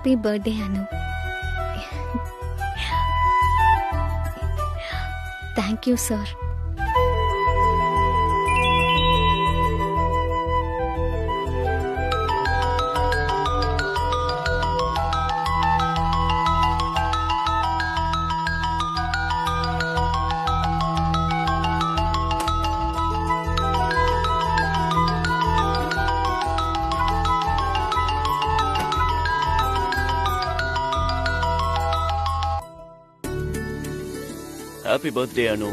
Happy birthday Anu. Thank you sir. Happy birthday Anu.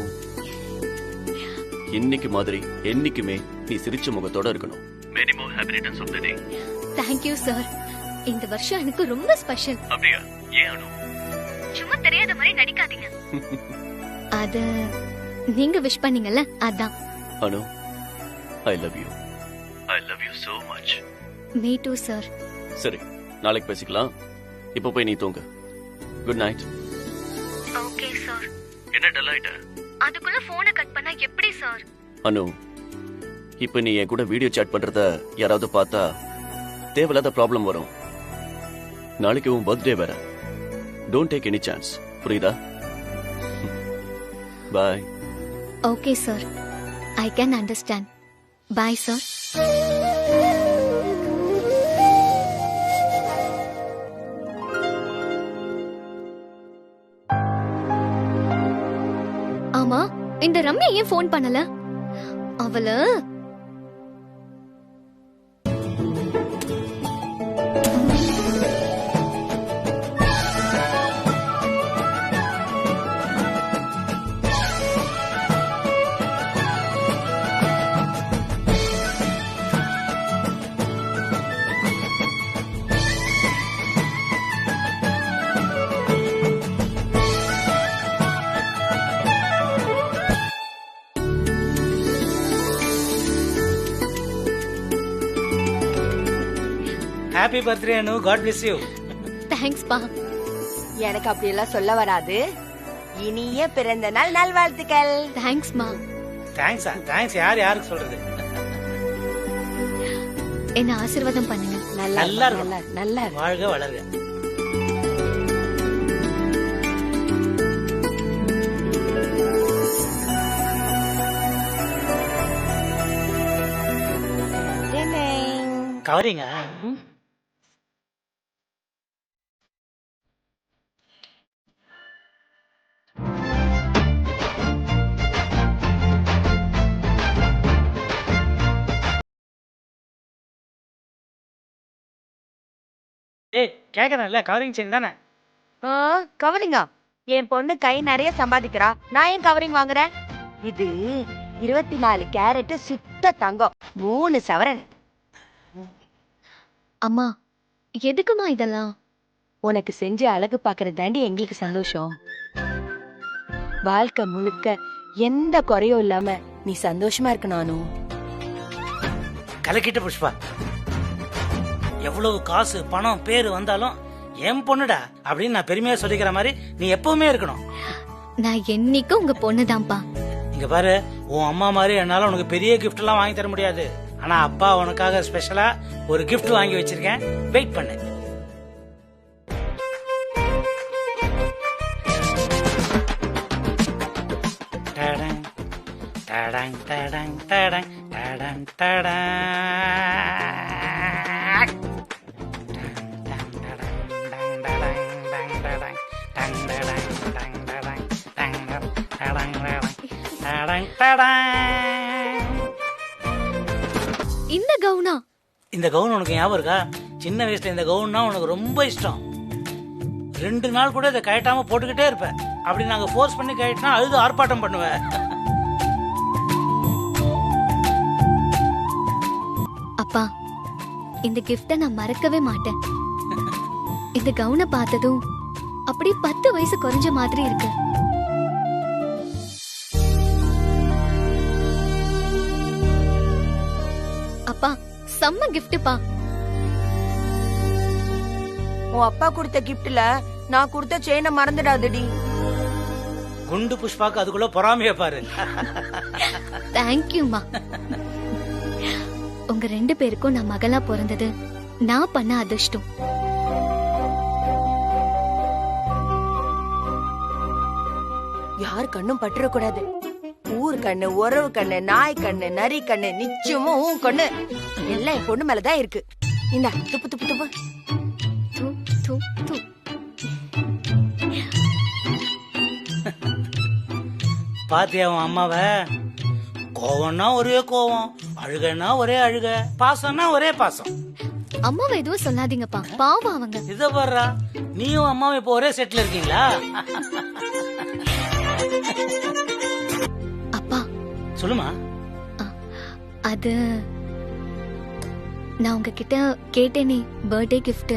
இன்னைக்கு மாதிரி என்னைக்குமே நீ சிரிச்ச முகத்தோட இருக்கணும். Many more happy returns of the day. Thank you sir. இந்த வருஷம் எனக்கு ரொம்ப ஸ்பெஷல். அப்படியா? ஏன் அனு? சும்மா தெரியாத மாதிரி நடிக்காதீங்க. அது நீங்க விஷ் பண்ணீங்கல்ல அதான். அனு, I love you. I love you so much. Me too sir. சரி, நாளைக்கு பேசிக்கலாம். இப்போ போய் நீ தூங்கு. Good night. Okay sir. என்ன டல்லாயிட்ட? அதுக்குள்ள போனை கட் பண்ணா எப்படி சார்? அனு, இப்ப நீ என் கூட வீடியோ சாட் பண்றத யாராவது பார்த்தா தேவையில்லாத ப்ராப்ளம் வரும். நாளைக்கு உன் பர்த்டே வேற. Don't take any chance. புரியுதா? Bye. Okay sir. I can understand. Bye sir. ஆமா, இந்த ரம்யா ஏன் போன் பண்ணல? அவள happy birthday Anu. God bless you. Thanks பா. எனக்கு அப்படி எல்லாம் சொல்ல வராது. இனிய பிறந்த நாள் நல்வாழ்த்துக்கள். தேங்க்ஸ் மா. தேங்க்ஸா? தேங்க்ஸ் யாருக்கு சொல்றது? என்ன ஆசீர்வாதம் பண்ணுங்க. நல்லா இருக்கு. நல்லா வாழ்க வளர்க. கவரிங்க. கேக்குறேன்ல, கவரிங் செயின் தானே? கவரிங்கா? என் பொண்ணு கை நிறைய சம்பாதிக்கிறா, நான் ஏன் கவரிங் வாங்குறேன்? இது 24 கேரட் சுத்த தங்கம், 3 சவரன். அம்மா, எதுக்குமா இதெல்லாம்? உனக்கு செஞ்சு அழகு பாக்குறது தாண்டி எங்களுக்கு சந்தோஷம். வாழ்க்கை முழுக்க எந்த குறையும் இல்லாம நீ சந்தோஷமா இருக்கணும். கலக்கிட்ட புஷ்பா. எவ்வளவு காசு பணம் பேரு வந்தாலும் என் பொண்ணுடா அப்படின்னு நான் பெருமையா சொல்லிக்கிற மாதிரி நீ எப்பவுமே இருக்கணும். நான் என்னைக்கும் உங்க பொண்ணுதான்ப்பா. இங்க பாரு, உன் அம்மா மாதிரி என்னால உனக்கு பெரிய கிஃப்ட் எல்லாம் வாங்கி தர முடியாது. ஆனா அப்பா உனக்காக ஸ்பெஷலா ஒரு கிஃப்ட் வாங்கி வச்சிருக்கேன். வெயிட் பண்ணு. டடங் டடங் டடங் டடங் டடங் இந்த கவுனா? இந்த கவுன் உனக்கு ஞாபகம் இருக்கா? சின்ன வயசுல இந்த கவுன்னா உனக்கு ரொம்ப இஷ்டம். 2 நாள் கூட இதை கழட்டாம போட்டுக்கிட்டே இருப்ப. அப்படி நாங்க ஃபோர்ஸ் பண்ணி கழட்டினா அழுது ஆர்ப்பாட்டம் பண்ணுவேன். அப்பா, இந்த கிஃப்ட நான் மறக்கவே மாட்டேன். இந்த கவுனை பார்த்ததும் அப்படி 10 வயசு குறைஞ்ச மாதிரி இருக்கு. அப்பா, செம்ம கிஃப்ட்ப்பா. உன் அப்பா கொடுத்த கிஃப்ட்ல நான் கொடுத்த செயினை மறந்துடாதடி. குண்டு புஷ்பாக்கு அதுக்குள்ள பொறாமைய பாரு. தேங்க்யூமா. உங்க 2 பேருக்கும் நான் மகளா பிறந்தது நான் பண்ண அதிர்ஷ்டம். யாரு கண்ணும் பட்டுறக்கூடாது. ஊர் கண்ணு, உறவு கண்ணு, நாய் கண்ணு, நரி கண்ணு, நிச்சயமும் உன் கண்ணு எல்லாம் என் பொண்ணு மேலதான் இருக்கு. இந்தா துப்பு துப்பு துப்பு. தூ, தூ, தூ. பாத்தியா உன் அம்மாவை? கோவம்னா ஒரே கோவம், அழுகன்னா ஒரே அழுக, பாசம்னா ஒரே பாசம். அம்மாவை எதுவும் சொல்லாதீங்கப்பா, பாவம் அவங்க. இத பாருடா, நீயும் அம்மாவும் இப்ப ஒரே செட்ல இருக்கீங்களா? அப்பா சொல்லுமா. அது நான் உங்ககிட்ட கேட்டேனே பர்த்டே கிஃப்ட்.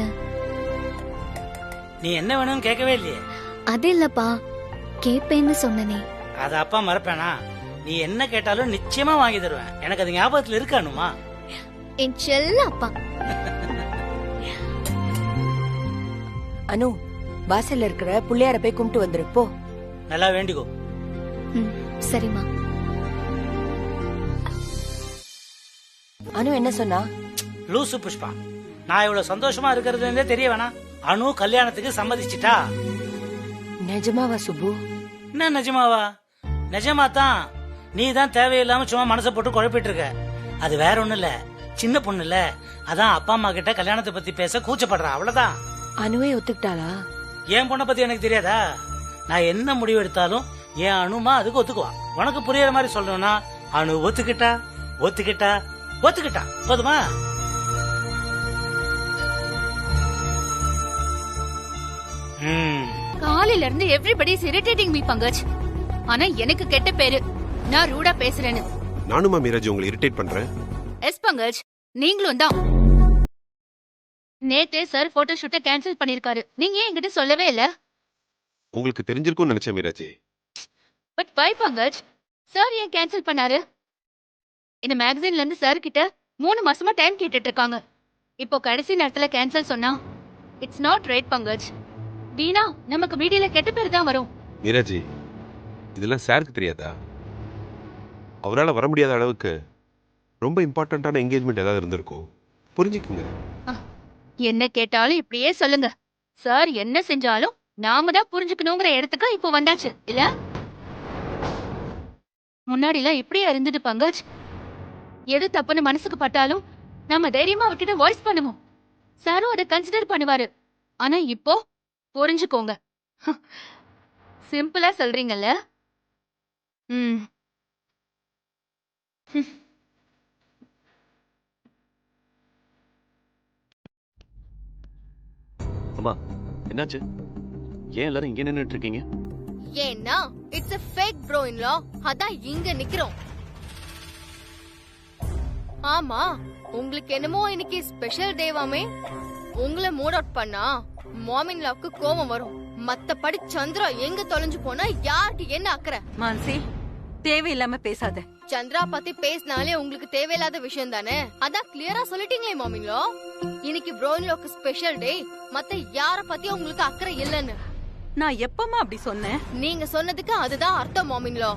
நீ என்ன வேணும்னு கேட்கவே இல்லையே. அது இல்லப்பா, கேப்பேன்னு சொன்னனே. அத அப்பா மறப்பேனா? நீ என்ன கேட்டாலும் நிச்சயமா வாங்கி தருவேன். எனக்கு அது ஞாபகத்துல இருக்கானுமா? என் செல்ல அப்பா. அனு, வாசல்ல இருக்கிற புள்ளையார போய் கும்பிட்டு வந்துரு போ. நல்லா வேண்டிக்கோ. சரிம்மா. அனு என்ன சொன்னா? லூசு புஷ்பா, நான் இவ்வளவு சந்தோஷமா இருக்கிறதுலே தெரிய வேணா? அனு கல்யாணத்துக்கு சம்மதிச்சிட்டா. நிஜமாவா சுப்பு? என்ன நிஜமாவா? நிஜமா தான். நீ தான் தேவையில்லாம சும்மா மனசை போட்டு குழப்பிட்டு இருக்க. அது வேற ஒண்ணு இல்ல, சின்ன பொண்ணு இல்ல, அதான் அப்பா அம்மா கிட்ட கல்யாணத்தை பத்தி பேச கூச்சப்படுறா, அவ்வளவுதான். அனுவே ஒத்துக்கிட்டாளா? என் பொண்ணை பத்தி எனக்கு தெரியாதா? நான் என்ன முடிவு எடுத்தாலும் என் அனுமா அதுக்கு ஒத்துக்குவா. உனக்கு புரியற மாதிரி சொல்லணும்னா, அனு ஒத்துக்கிட்டா ஒத்துக்கிட்டா ஒத்துக்கிட்டா போதுமா? காலையில இருந்து everybody is irritating me Pankaj. ஆனா எனக்கு கெட்ட பேரு, நான் ரூடா பேசுறேன்னு. நானுமா மீராஜ் உங்களை இரிட்டேட் பண்றேன்? எஸ் பங்கஜ், நீங்களும் தான். நேத்தே சார் போட்டோ ஷூட்டை கேன்சல் பண்ணிருக்காரு. நீங்க ஏன் என்கிட்ட சொல்லவே இல்ல? உங்களுக்கு தெரிஞ்சிருக்கும்னு நினைச்சேன் Meeraj. But why Pankaj, sir ஏன் கேன்சல் பண்ணாரு? இந்த மேகசின்ல இருந்து சார் கிட்ட 3 மாசமா டைம் கேட்டுட்டு இருக்காங்க. இப்போ கடைசி நேரத்துல கேன்சல் சொன்னா இட்ஸ் நாட் ரைட் பங்கஜ். வீணா நமக்கு மீடியால கெட்ட பேர் தான் வரும். மீராஜ், இதெல்லாம் சாருக்கு தெரியாதா? அவரால் வர முடியாத அளவுக்கு ரொம்ப இம்பார்ட்டன்டான என்கேஜ்மெண்ட் ஏதாவது இருந்திருக்கும். புரிஞ்சுக்குங்க. என்ன கேட்டாலும் இப்படியே சொல்லுங்க. சார் என்ன செஞ்சாலும் நாம தான் புரிஞ்சுக்கணுங்கிற இடத்துக்கு இப்போ வந்தாச்சு இல்ல? முன்னாடி எல்லாம் இப்படியே இருந்தது பங்கஜ். எது தப்புன்னு மனசுக்கு பட்டாலும் நாம தைரியமா விட்டுட்டு வாய்ஸ் பண்ணுவோம். சாரும் அதை கன்சிடர் பண்ணுவாரு. ஆனா இப்போ புரிஞ்சுக்கோங்க. சிம்பிளா சொல்றீங்கல்ல. அம்மா, என்னாச்சு? ஏன் எல்லாரும் இங்க நின்னுட்டு இருக்கீங்க? ஏன்னா it's a fake bro in law. அதான் இங்க நிக்கிறோம். ஆமா, உங்களுக்கு என்னமோ இன்னைக்கு ஸ்பெஷல் டேவாமே. உங்களை மூட் அவுட் பண்ணா மாமின் லாவுக்கு கோவம் வரும். மத்தபடி சந்திரா எங்க தொலைஞ்சு போனா யாருக்கு என்ன அக்கறை? மான்சி, தேவையில்லாம பேசாத. சந்திரா பத்தி பேசினாலே உங்களுக்கு தேவையில்லாத விஷயம் தானே. அதான் கிளியரா சொல்லிட்டீங்களே மாமின் லா. இன்னைக்கு ப்ரோயின் லாக்கு ஸ்பெஷல் டே. மத்த யார பத்தி உங்களுக்கு அக்கறை இல்லன்னு நான் எப்பமா அப்படி சொன்னேன்? நீங்க சொன்னதுக்கு அதுதான் அர்த்தம் மாமின் லா.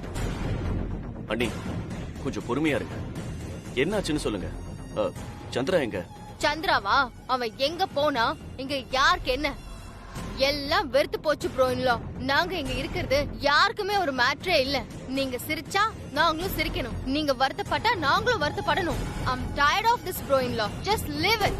அண்ணி, கொஞ்சம் பொறுமையா இருங்க. என்னாச்சுன்னு சொல்லுங்க. சந்திரா எங்க? சந்திராவா? அவன் எங்க போனா இங்க யாருக்கு என்ன? எல்லாம் வெறுத்து போச்சு ப்ரோயின்லா. நாங்க இங்க இருக்கிறது யாருக்குமே ஒரு மேட்ரே இல்ல. நீங்க சிரிச்சா நாங்களும் சிரிக்கணும், நீங்க வருத்தப்பட்டா நாங்களும் வருத்தப்படணும். I'm tired of this ப்ரோயின்லா. Just live it.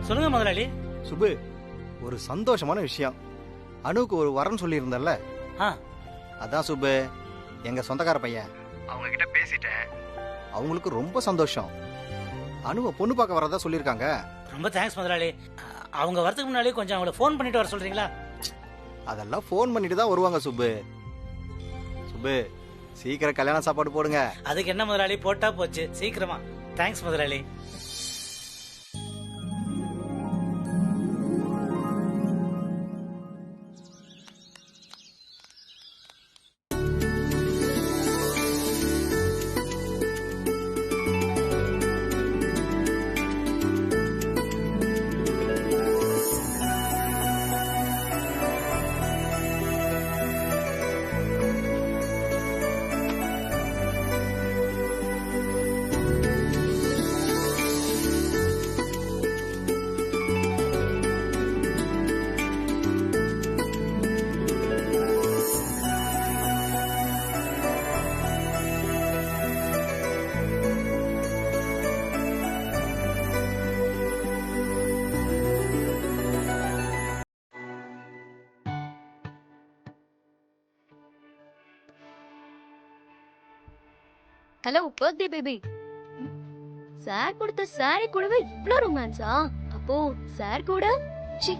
சொல்லுங்க முதலாளி. சுபு, ஒரு சந்தோஷமான விஷயம். அனுக்கு ஒரு வரன் சொல்லி இருந்தல்ல, அதான் சுபு, எங்க சொந்தக்கார பையன். அவங்க கிட்ட பேசிட்டேன். அவங்களுக்கு ரொம்ப சந்தோஷம். அனுவை பொண்ணு பார்க்க வரதா சொல்லிருக்காங்க. ரொம்ப தேங்க்ஸ் முதலாளி. அவங்க வரதுக்கு முன்னாடி கொஞ்சம் அவங்கள ஃபோன் பண்ணிட்டு வர சொல்றீங்களா? அதெல்லாம் ஃபோன் பண்ணிட்டு தான் வருவாங்க சுபு. சுபு, சீக்கிரம் கல்யாண சாப்பாடு போடுங்க. அதுக்கு என்ன முதலாளி, போட்டா போச்சு. சீக்கிரமா. தேங்க்ஸ் முதலாளி. Hello birthday baby. சார் கொடுத்த சாரி கூடவே இவ்ளோ ரொமான்ஸா? அப்போ சார் கூட சி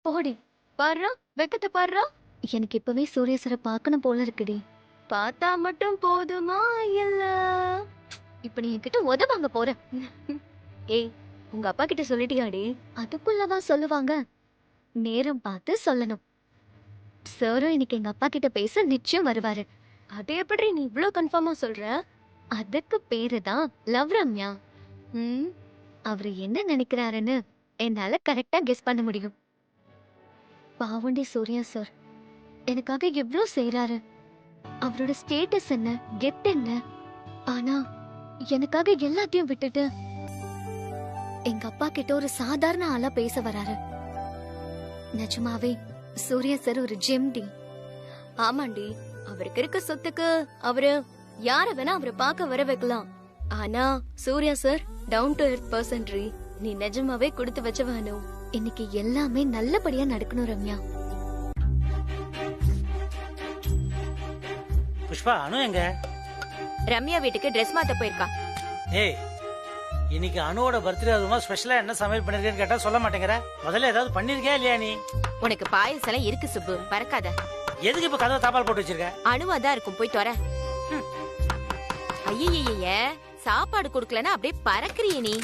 போடி. பாருடா வெக்கத்தை பாருடா. எனக்கு இப்பவே சூரிய சாரை பார்க்கணும் போல இருக்குடி. பார்த்தா மட்டும் போதுமா இல்ல இப்ப நீ என்கிட்ட உதவாங்க போற? ஏய் உங்க அப்பா கிட்ட சொல்லிட்டியாடி? அதுக்குள்ளதான் சொல்லுவாங்க. நேரம் பார்த்து சொல்லணும். சாரும் இன்னைக்கு எங்க அப்பா கிட்ட பேச நிச்சயம் வருவாரு. அது எப்படி நீ இவ்ளோ கன்ஃபார்மா சொல்ற? அதுக்கு பேரு தான் லவ் ரம்யா. அவரு என்ன நினைக்கிறாருன்னு என்னால கரெக்டா கெஸ் பண்ண முடியும். பாவண்டி சூர்யா சார் எனக்காக எவ்ளோ செய்யறாரு. அவரோட ஸ்டேட்டஸ் என்ன, கெத் என்ன, ஆனா எனக்காக எல்லாத்தையும் விட்டுட்டு எங்க அப்பா கிட்ட ஒரு சாதாரண ஆளா பேச வராரு. நிஜமாவே சூர்யா சார் ஒரு ஜெம்டி. ஆமாண்டி, அவருக்கு இருக்க சொத்துக்கு அவரு யார வேணா அவரை பார்க்க வர வைக்கலாம். ஆனா Surya sir down to earth person. நீ நிஜமாவே கொடுத்து வச்சவானோ. இன்னைக்கு எல்லாமே நல்லபடியா நடக்கணும் ரம்யா. புஷ்பா, அனு எங்க? ரம்யா வீட்டுக்கு ட்ரெஸ் மாத்த போயிருக்கா. ஏய், இன்னைக்கு அனுவோட பர்த்டே, அதுமா ஸ்பெஷலா என்ன சமையல் பண்ணிருக்கேன்னு கேட்டா சொல்ல மாட்டேங்கிற. முதல்ல ஏதாவது பண்ணிருக்கியா இல்லையா நீ? உனக்கு பாயசம் எல்லாம் இருக்கு சுப்பு, பறக்காத. எதுக்கு இப்ப கதவை தாப்பால் போட்டு வச்சிருக்க? அணுவாதான் இருக்கும், போய் தொற. ஐய சாப்பாடு கொடுக்கலன்னா அப்படியே பறக்குறிய நீ.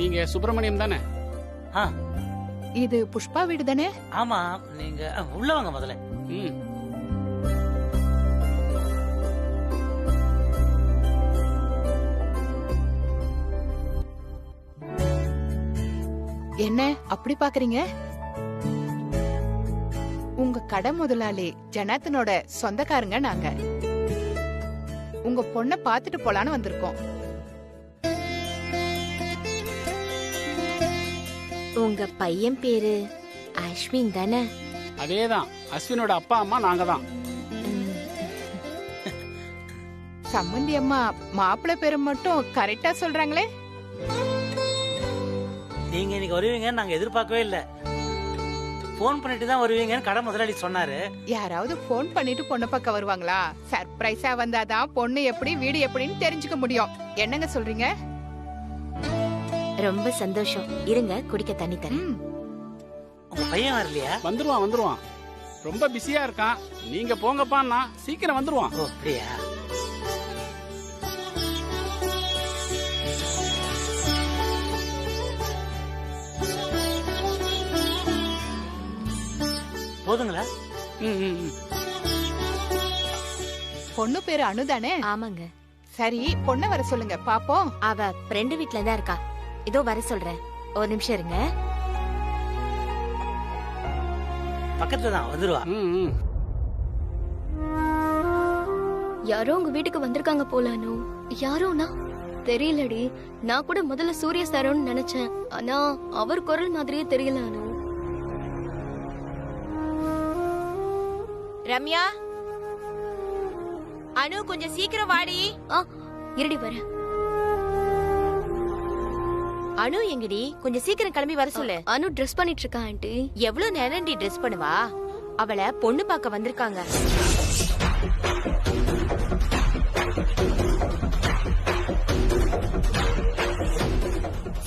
நீங்க சுப்பிரமணியம் தானே? இது புஷ்பா வீடு தானே? ஆமா, நீங்க உள்ள வாங்க முதல்ல. என்ன அப்படி பாக்குறீங்க? உங்க கடை முதலாளி ஜனார்த்தனோட சொந்தக்காரங்க நாங்க. உங்க பொண்ண பாத்துட்டு போலான்னு வந்திருக்கோம். உங்க பையன் பேரு அஸ்வின் தானே? அதேதான், அஸ்வினோட அப்பா அம்மா நாங்க தான். சம்பந்தி அம்மா மாப்பிள்ளை பேரு மட்டும் கரெக்டா சொல்றாங்களே. நீங்க இன்னைக்கு வருவீங்கன்னு நாங்க எதிர்பார்க்கவே இல்ல. போன் பண்ணிட்டு தான் வருவீங்கன்னு கடை முதலாளி சொன்னாரு. யாராவது போன் பண்ணிட்டு பொண்ணு பக்கம் வருவாங்களா? சர்ப்ரைஸா வந்தாதான் பொண்ணு எப்படி வீடு எப்படின்னு தெரிஞ்சுக்க முடியும். என்னங்க சொல்றீங்க? ரொம்ப சந்தோஷம். இருங்க, குடிக்க தண்ணி தரேன். உங்க பையன் வரலையா? வந்துருவான். ரொம்ப பிஸியா இருக்கான். நீங்க போங்கப்பான்னா சீக்கிரம் வந்துருவான். ஓ அப்படியா? போதுங்களா? பொண்ணு பேரு அனுதானே? ஆமாங்க. சரி பொண்ண வர சொல்லுங்க பாப்போம். அவ ஃப்ரெண்டு வீட்ல தான் இருக்கா. இதோ வர சொல்றேன், ஒரு நிமிஷம் இருங்க. பக்கத்துல தான் வந்துருவா. யாரோ உங்க வீட்டுக்கு வந்திருக்காங்க போலானோ. யாரோனா தெரியலடி. நான் கூட முதல்ல சூரிய சாரோன்னு நினைச்சேன். ஆனா அவர் குரல் மாதிரியே தெரியலானோ. ரம்யா, அனு கொஞ்சம் சீக்கிரம் வாடி. இருடி வரேன். அனு எங்கடி? கொஞ்சம் சீக்கிரம் கிளம்பி வர சொல்லு. அனு ட்ரெஸ் பண்ணிட்டு இருக்கா ஆண்டி. எவ்வளவு நேரம்டி ட்ரெஸ் பண்ணுவா? அவளை பொண்ணு பார்க்க வந்திருக்காங்க.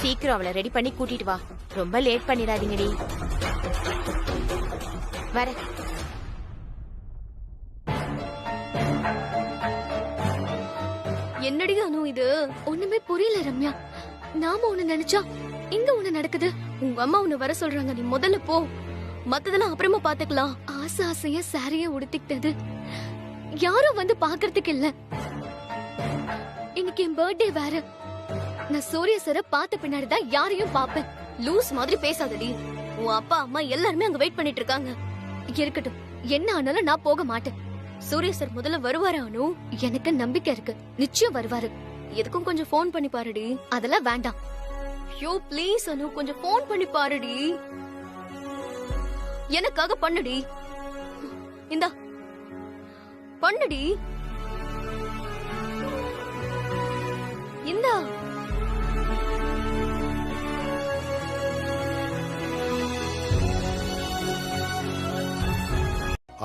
சீக்கிரம் அவளை ரெடி பண்ணி கூட்டிட்டு வா. ரொம்ப லேட் பண்ணிடாதீங்கடி. வர. என்னடி அனு இது? ஒண்ணுமே புரியல ரம்யா. நாம ஒண்ணு நினைச்சா இங்க ஒண்ணு நடக்குது. உங்க அம்மா உன்னை வர சொல்றாங்க, நீ முதல்ல போ. மத்ததெல்லாம் அப்புறமா பாத்துக்கலாம். ஆசை ஆசையா சாரிய உடுத்திக்கிட்டது யாரும் வந்து பாக்குறதுக்கு இல்ல. இன்னைக்கு என் பர்த்டே வேற. நான் சூரிய சார பார்த்த பின்னாடிதான் யாரையும் பாப்பேன். லூஸ் மாதிரி பேசாதடி. உன் அப்பா அம்மா எல்லாருமே அங்க வெயிட் பண்ணிட்டு இருக்காங்க. இருக்கட்டும், என்ன ஆனாலும் நான் போக மாட்டேன். சூரிய சார் முதல்ல வருவாரு அனு. எனக்கு நம்பிக்கை இருக்கு, நிச்சயம் வருவாரு. எதுக்கும் கொஞ்சம் போன் பண்ணி பாருடி. அதெல்லாம் வேண்டாம். யோ ப்ளீஸ் அனு, கொஞ்சம் போன் பண்ணி பாருடி. எனக்காக பண்ணுடி. இந்தா பண்ணுடி. இந்தா.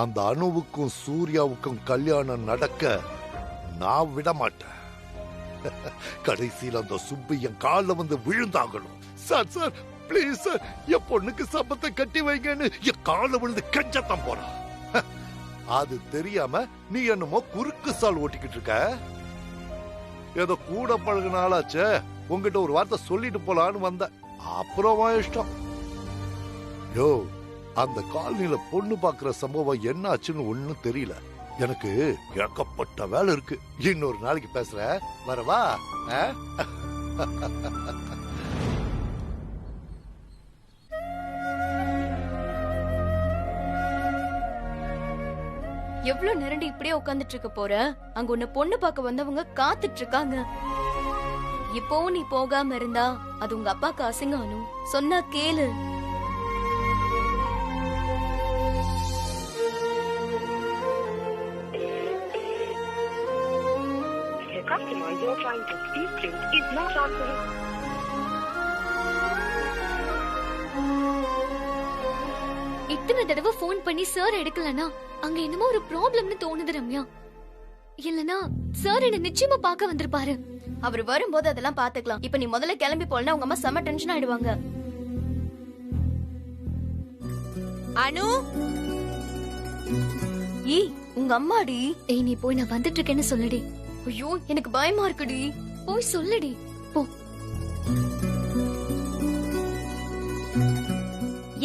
அந்த அணுவுக்கும் சூர்யாவுக்கும் கல்யாணம் நடக்க நான் விட மாட்டேன். கடைசியில் அந்த சுப்பு என் காலில் வந்து விழுந்தாகணும். சார் சார் பிளீஸ் சார், என் பொண்ணுக்கு சபத்தை கட்டி வைங்கன்னு என் காலில் விழுந்து கெஞ்சத்தான் போறான். அது தெரியாம நீ என்னமோ குறுக்கு சால் ஓட்டிக்கிட்டு இருக்க. ஏதோ கூட பழகினாலாச்சே, உங்ககிட்ட ஒரு வார்த்தை சொல்லிட்டு போலான்னு வந்த. அப்புறம் இஷ்டம். யோ, அந்த காலனில பொண்ணு பாக்குற சம்பவம் என்ன ஆச்சுன்னு ஒண்ணும் தெரியல. எனக்கு ஏகப்பட்ட வேலை இருக்கு. இன்னொரு நாளைக்கு பேசுற, வரவா? எவ்வளவு நேரண்டி இப்படியே உட்கார்ந்துட்டு இருக்க போற? அங்க உன்னை பொண்ணு பார்க்க வந்தவங்க காத்துட்டு இருக்காங்க. இப்போவும் நீ போகாம இருந்தா அது உங்க அப்பாக்கு அசிங்கம். அனு, சொன்னா கேளு. இத்தனை தடவை போன் பண்ணி சார் எடுக்கலனா அங்க என்னமோ ஒரு ப்ராப்ளம்னு தோணுது ரம்யா. இல்லனா சார் என்ன நிச்சயமா பார்க்க வந்திருப்பாரு. அவர் வரும்போது அதெல்லாம் பாத்துக்கலாம். இப்ப நீ முதல்ல கிளம்பி போலனா உங்க அம்மா செம டென்ஷன் ஆயிடுவாங்க. அனு, ஏய் உங்க அம்மாடி. ஏய் நீ போய் நான் வந்துட்டு இருக்கேன்னு சொல்லுடி. ஐயோ எனக்கு பயமா இருக்குடி. போய் சொல்லுடி போ.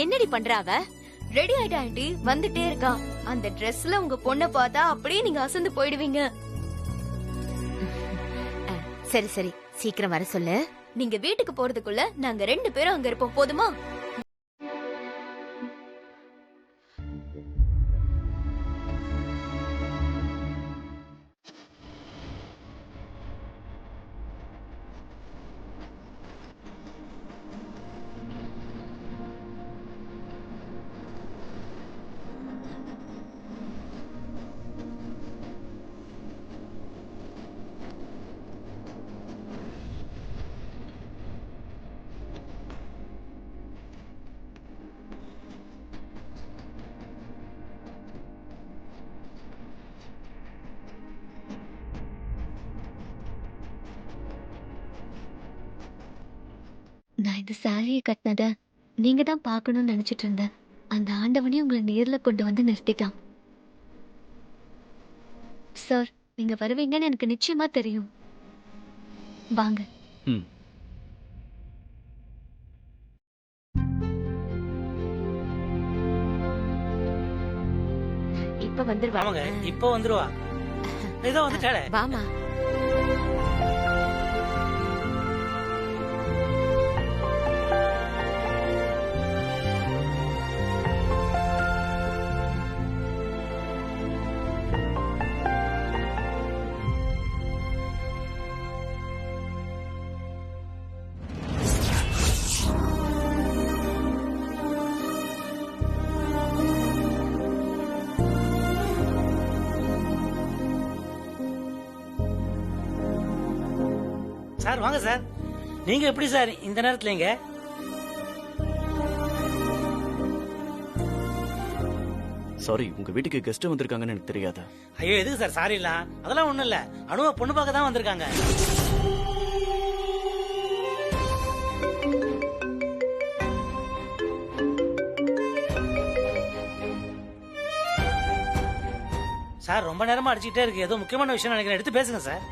என்னடி பண்றாவ? ரெடி ஆயிட்டா ஆண்டி, வந்துட்டே இருக்கா. அந்த ட்ரெஸ்ல உங்க பொண்ண பார்த்தா அப்படியே நீங்க அசந்து போயிடுவீங்க. சரி சரி, சீக்கிரம் வர சொல்லு. நீங்க வீட்டுக்கு போறதுக்குள்ள நாங்க 2 பேரும் அங்க இருப்போம், போதுமா? நான் இந்த சாரியை கட்டினத நீங்க தான் பார்க்கணும்னு நினைச்சிட்டு இருந்தேன். அந்த ஆண்டவனையும் உங்களை நேர்ல கொண்டு வந்து நிறுத்திட்டான். சார், நீங்க வருவீங்கன்னு எனக்கு நிச்சயமா தெரியும். வாங்க. இப்ப வந்துருவா. ஆமாங்க, இப்ப வந்துருவா. ஏதோ வந்துட்டாளே. வாமா. சார் வாங்க சார். நீங்க எப்படி சார் இந்த நேரத்துல இங்க? சாரி, உங்க வீட்டுக்கு கெஸ்ட் வந்திருக்காங்கன்னு எனக்கு தெரியாது. ஐயோ எதுக்கு சார் சாரி இல்ல? அதெல்லாம் ஒண்ணும் இல்ல. அனுவ பொண்ணு பார்க்க தான் வந்திருக்காங்க. சார் ரொம்ப நேரமா அடிச்சுட்டே இருக்கு. ஏதோ முக்கியமான விஷயம் நினைக்கிறேன், எடுத்து பேசுங்க சார்.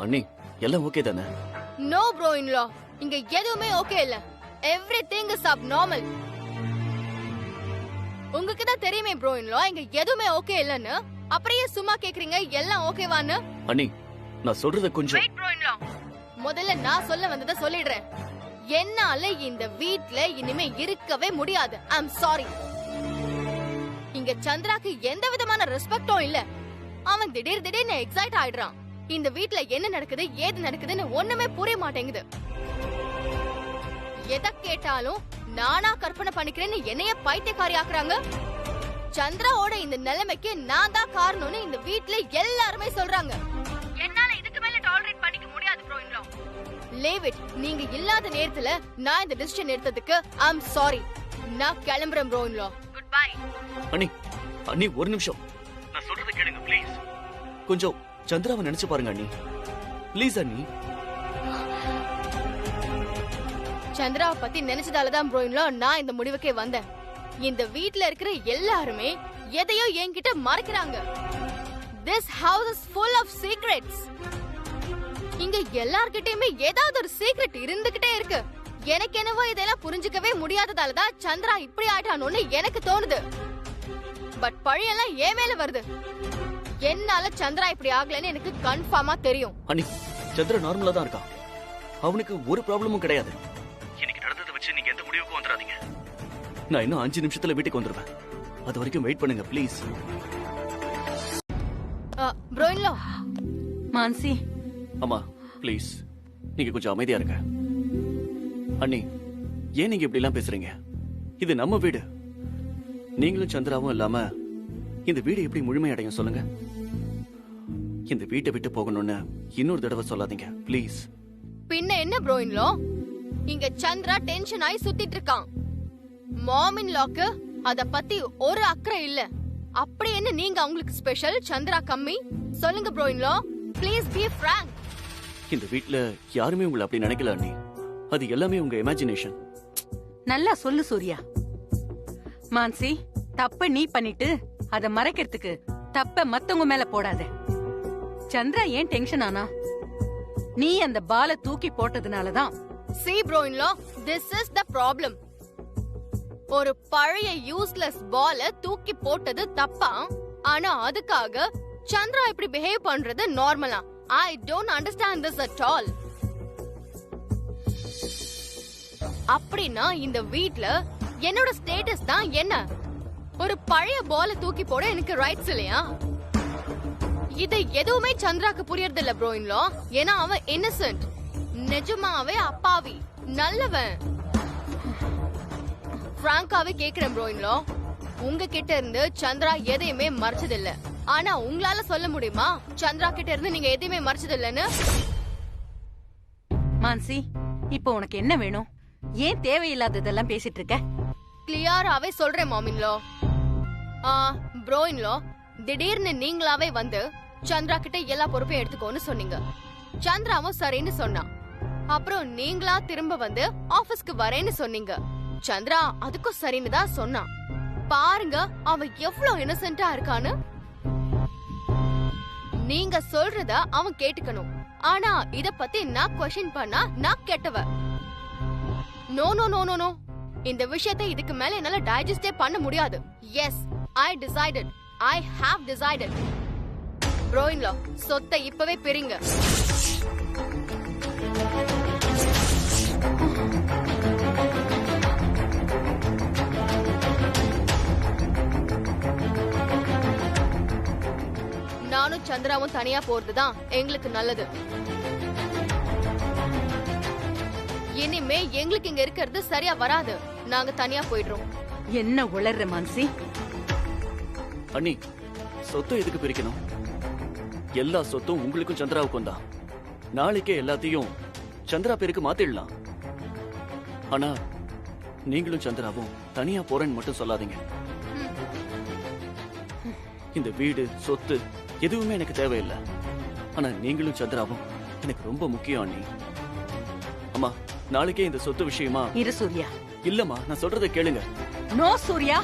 அண்ணி, எல்லாம் ஓகே தானே? நோ ப்ரோ இன் லா, இங்க எதுவுமே ஓகே இல்ல. Everything is abnormal. உங்களுக்கு தான் தெரியுமே ப்ரோ இன் லா, இங்க எதுவுமே ஓகே இல்லன்னு. அப்படியே சும்மா கேக்குறீங்க எல்லாம் ஓகேவான்னு? அண்ணி, நான் சொல்றத கொஞ்சம் வெயிட் ப்ரோ இன் லா, முதல்ல நான் சொல்ல வந்ததை சொல்லிடுறேன். என்னால இந்த வீட்ல இனிமே இருக்கவே முடியாது. ஐ அம் சாரி. இங்க சந்திராக்கு எந்த விதமான ரெஸ்பெக்டும் இல்ல. அவன் திடீர்னு எக்ஸைட் ஆயிடுறான். இந்த வீட்ல என்ன நடக்குது ஏது நடக்குதுன்னு ஒண்ணுமே புரிய மாட்டேங்குது. எதை கேட்டாலும் நானா கற்பனை பண்ணிக்கிறேன்னு என்னைய பைத்தியக்காரி ஆக்குறாங்க. சந்திராவோட இந்த நிலைமைக்கு நான் தான் காரணம்னு இந்த வீட்ல எல்லாருமே சொல்றாங்க. என்னால இதுக்கு மேல டாலரேட் பண்ணிக்க முடியாது ப்ரோ. Leave it. நீங்க இல்லாத நேரத்துல நான் இந்த டிசிஷன் எடுத்ததுக்கு ஐ அம் சாரி. நான் கிளம்புறேன் bro in law. Goodbye. அண்ணி அண்ணி ஒரு நிமிஷம், நான் சொல்றத கேளுங்க ப்ளீஸ். கொஞ்சம் சந்திராவை நினைச்சு பாருங்க அண்ணி, ப்ளீஸ் அண்ணி. சந்திராவை பத்தி நினைச்சதாலதான் ப்ரோ இன் லா நான் இந்த முடிவுக்கே வந்தேன். இந்த வீட்ல இருக்கிற எல்லாருமே எதையோ என்கிட்ட மறைக்கிறாங்க. This house is full of secrets. இங்க எல்லார்கிட்டயுமே ஏதாவது ஒரு சீக்ரெட் இருந்துகிட்டே இருக்கு. எனக்கு என்னவோ இதெல்லாம் புரிஞ்சுக்கவே முடியாததாலதான் சந்திரா இப்படி ஆயிட்டானோன்னு எனக்கு தோணுது. பட் பழியெல்லாம் ஏன் மேல வருது. என்னால சந்திரா இப்படி ஆகலன்னு எனக்கு கன்ஃபார்மா தெரியும். அண்ணி சந்திரா நார்மலா தான் இருக்கான், அவனுக்கு ஒரு ப்ராப்ளமும் கிடையாது. இன்னைக்கு நடந்ததை வச்சு நீங்க எந்த முடிவுக்கும் வந்துடாதீங்க. நான் இன்னும் 5 நிமிஷத்துல வீட்டுக்கு வந்துருவேன். அது வரைக்கும் வெயிட் பண்ணுங்க ப்ளீஸ். ப்ரோ இன் லா. மான்சி, அம்மா ப்ளீஸ் நீங்க கொஞ்சம் அமைதியா இருங்க. அண்ணி ஏன் நீங்க இப்படி எல்லாம் பேசுறீங்க? இது நம்ம வீடு. நீங்களும் சந்திராவும் இல்லாம இந்த வீடு எப்படி முழுமையடையும் சொல்லுங்க? இந்த வீட்டை விட்டு போகணும்னு இன்னொரு தடவை சொல்லாதீங்க ப்ளீஸ். பின்ன என்ன ப்ரோ இன் லா, இங்க சந்திரா டென்ஷன் ஆகி சுத்திட்டு இருக்கான். மாம் இன் லாக்கு அத பத்தி ஒரு அக்கறை இல்ல. அப்படி என்ன நீங்க அவங்களுக்கு ஸ்பெஷல், சந்திரா கம்மி? சொல்லுங்க bro in law, please be frank. இந்த வீட்ல யாருமே உங்களை அப்படி நினைக்கல அண்ணி. அது எல்லாமே உங்க இமேஜினேஷன். நல்லா சொல்லு சூர்யா. மான்சி, தப்ப நீ பண்ணிட்டு அத மறைக்கிறதுக்கு தப்ப மத்தவங்க மேல போடாத. சந்திரா ஏன் டென்ஷன் ஆனா? நீ அந்த பால தூக்கி போட்டதுனாலதான். See bro in law, this is the problem. ஒரு பழைய யூஸ்லெஸ் பால தூக்கி போட்டது தப்பா, ஆனா அதுக்காக சந்திரா இப்படி பிஹேவ் பண்றது நார்மலா? I don't understand this at all. அப்படின்னா இந்த வீட்ல என்னோட ஸ்டேட்டஸ் தான் என்ன? ஒரு பழைய பால தூக்கி போட எனக்கு ரைட்ஸ் இல்லையா? இது எதுவுமே சந்திராக்கு புரியறது இல்ல ப்ரோ இன் லா. ஏன்னா அவன் இன்னசென்ட், நிஜமாவே அப்பாவி, நல்லவன். பிராங்காவே கேக்குறேன் ப்ரோ இன் லா, உங்ககிட்ட இருந்து சந்திரா எதையுமே மறைச்சது இல்ல. ஆனா உங்களால சொல்ல முடியுமா சந்திரா கிட்ட இருந்து நீங்க எதையுமே மறைச்சது இல்லன்னு? மான்சி, இப்போ உனக்கு என்ன வேணும்? ஏன் தேவையில்லாததெல்லாம் பேசிட்டு இருக்க? கிளியராவே சொல்றேன் மாம் இன் லா. ப்ரோ இன் லா, திடீர்னு நீங்களாவே வந்து சந்திரா கிட்ட எல்லா பொறுப்பையும் எடுத்துக்கோன்னு சொன்னீங்க. சந்திராவும் சரின்னு சொன்னான். அப்புறம் நீங்களா திரும்ப வந்து ஆபீஸ்க்கு வரேன்னு சொன்னீங்க. சந்திரா அதுக்கும் சரின்னு தான் சொன்னான். பாருங்க அவன் எவ்வளவு இன்னசென்ட்டா இருக்கான்னு. நீங்க சொல்றத அவன் கேட்டுக்கணும். ஆனா இத பத்தி நான் क्वेश्चन பண்ணா நான் கெட்டவ. No no no no no, இந்த விஷயத்தை இதுக்கு மேல என்னால டைஜஸ்டே பண்ண முடியாது. Yes, I decided. I have decided. Bro in law, சொத்தை இப்பவே பிரிங்க. நானும் சந்திராவும் தனியா போறதுதான் எங்களுக்கு நல்லது. இனிமே எங்களுக்கு இங்க இருக்கிறது சரியா வராது. நாங்க தனியா போயிடுறோம். என்ன உளர்ற மான்சி? அண்ணி, சொத்தை எதுக்கு பிரிக்கணும்? எல்லா சொத்தும் உங்களுக்கும் சந்திராவுக்கும் தான். நாளைக்கே எல்லாத்தையும் சந்திரா பேருக்கு மாத்திடலாம். ஆனா நீங்களும் சந்திராவும் தனியா போறேன்னு மட்டும் சொல்லாதீங்க. இந்த வீடு சொத்து எதுவுமே எனக்கு தேவையில்லை. ஆனா நீங்களும் சந்திராவும் எனக்கு ரொம்ப முக்கியம் அண்ணி. அம்மா, நாளைக்கே இந்த சொத்து விஷயமா இரு சூர்யா. இல்லம்மா, நான் சொல்றதை கேளுங்க. நோ சூர்யா,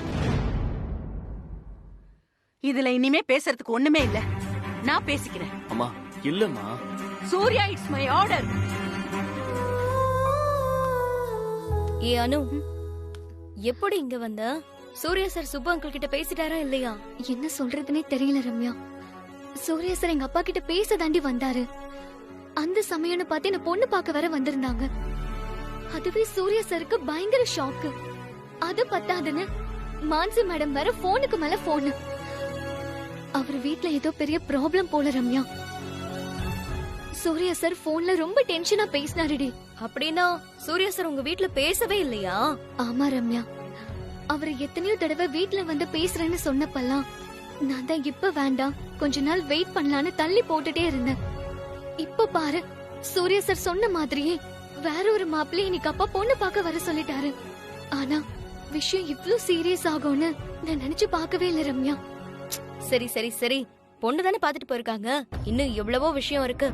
இதுல இனிமே பேசுறதுக்கு ஒண்ணுமே இல்ல. நான் பேசிக்கிறேன். அம்மா இல்லம்மா. Surya, it's my order. ஏ அனு, எப்படி இங்க வந்த? சூர்யா சார் சுப்பு அங்கிள் கிட்ட பேசிட்டாரா இல்லையா? என்ன சொல்றதுன்னே தெரியல ரம்யா. சூர்யா சார் எங்க அப்பா கிட்ட பேச தாண்டி வந்தாரு. அந்த சமயம்னு பார்த்து என்ன பொண்ணு பார்க்க வர வந்திருந்தாங்க. அதுவே சூர்யா சாருக்கு பயங்கர ஷாக்கு. அது பத்தாதுன்னு மான்சி மேடம் வேற போனுக்கு மேல போனு. அவர் வீட்ல ஏதோ பெரிய ப்ராப்ளம் போல ரம்யா. சூர்யா சார் போன்ல ரொம்ப டென்ஷனா பேசினாருடி. அப்படின்னா சூர்யா சார் உங்க வீட்ல பேசவே இல்லையா? ஆமா ரம்யா, அவர் எத்தனையோ தடவை வீட்ல வந்து பேசுறேன்னு சொன்னப்பெல்லாம் நான் தான் இப்ப வேண்டாம், கொஞ்ச நாள் வெயிட் பண்ணலான்னு தள்ளி போட்டுட்டே இருந்தேன். இப்ப பாரு, சூர்யா சார் சொன்ன மாதிரியே வேற ஒரு மாப்பிள்ளை இன்னைக்கு அப்பா பொண்ணு பார்க்க வர சொல்லிட்டாரு. ஆனா விஷயம் இவ்ளோ சீரியஸ் ஆகும்னு நான் நினைச்சு பார்க்கவே இல்ல ரம்யா. சரி சரி சரி, பொண்ணு தானே பாத்துட்டு போயிருக்காங்க, இன்னும் எவ்வளவோ விஷயம் இருக்கு.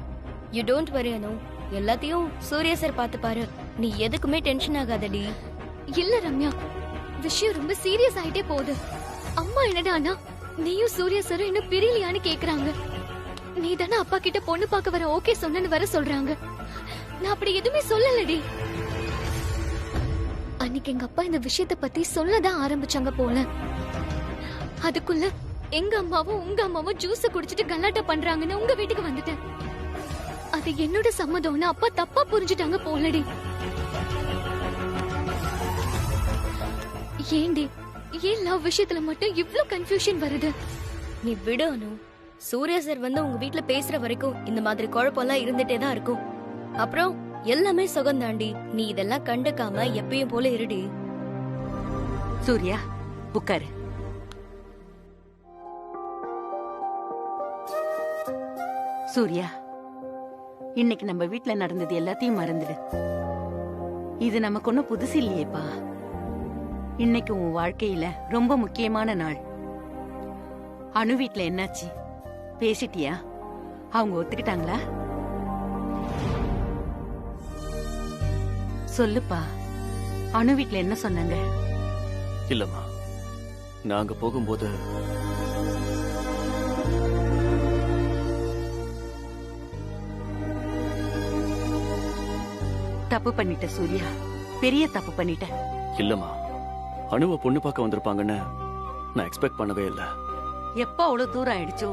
யூ டோன்ட் வரி அனு, எல்லாத்தையும் சூர்யா சார் பாத்து பாரு. நீ எதுக்குமே டென்ஷன் ஆகாதடி. இல்ல ரம்யா, விஷயம் ரொம்ப சீரியஸ் ஆயிட்டே போகுது. அம்மா என்னடானா நீயும் சூர்யா சாரும் இன்னும் பிரியலையான்னு கேக்குறாங்க. நீ தானே அப்பா கிட்ட பொண்ணு பார்க்க வர ஓகே சொன்னு வர சொல்றாங்க. நான் அப்படி எதுவுமே சொல்லலடி. அன்னைக்கு எங்க அப்பா இந்த விஷயத்தை பத்தி சொல்லதான் ஆரம்பிச்சாங்க போல. அதுக்குள்ள எங்க அம்மாவும் உங்க அம்மாவும் ஜூஸ் குடிச்சிட்டு கலாட்டா பண்றாங்கன்னு உங்க வீட்டுக்கு வந்துட்டேன். அது என்னோட சம்மதம்னு அப்பா தப்பா புரிஞ்சுட்டாங்க போலடி. ஏண்டி ஏன் லவ் விஷயத்துல மட்டும் இவ்ளோ கன்ஃபியூஷன் வருது? நீ விடு அனு. சூர்யா சார் வந்து உங்க வீட்ல பேசுற வரைக்கும் இந்த மாதிரி குழப்பம்லாம் இருந்துட்டே தான் இருக்கும். அப்புறம் எல்லாமே சுகந்தாண்டி. நீ இதெல்லாம் கண்டுக்காம எப்பயும் போல இருடி. சூர்யா உட்காரு. சூர்யா, இன்னைக்கு நம்ம வீட்ல நடந்தது எல்லாத்தையும் மறந்துடு. இது நமக்கு ஒன்னும் புதுசு இல்லையேப்பா. இன்னைக்கு உன் வாழ்க்கையில ரொம்ப முக்கியமான நாள். அனு வீட்ல என்னாச்சு, பேசிட்டியா? அவங்க ஒத்துக்கிட்டாங்களா? சொல்லுப்பா, அனு வீட்ல என்ன சொன்னாங்க? இல்லம்மா, நாங்க போகும்போது தப்பு பண்ணிட்ட சூர்யா, பெரிய தப்பு பண்ணிட்ட. இல்லம்மா, அனுவ பொண்ணு பார்க்க வந்திருப்பாங்கன்னு நான் எக்ஸ்பெக்ட் பண்ணவே இல்ல. எப்ப அவ்வளவு தூரம் ஆயிடுச்சோ,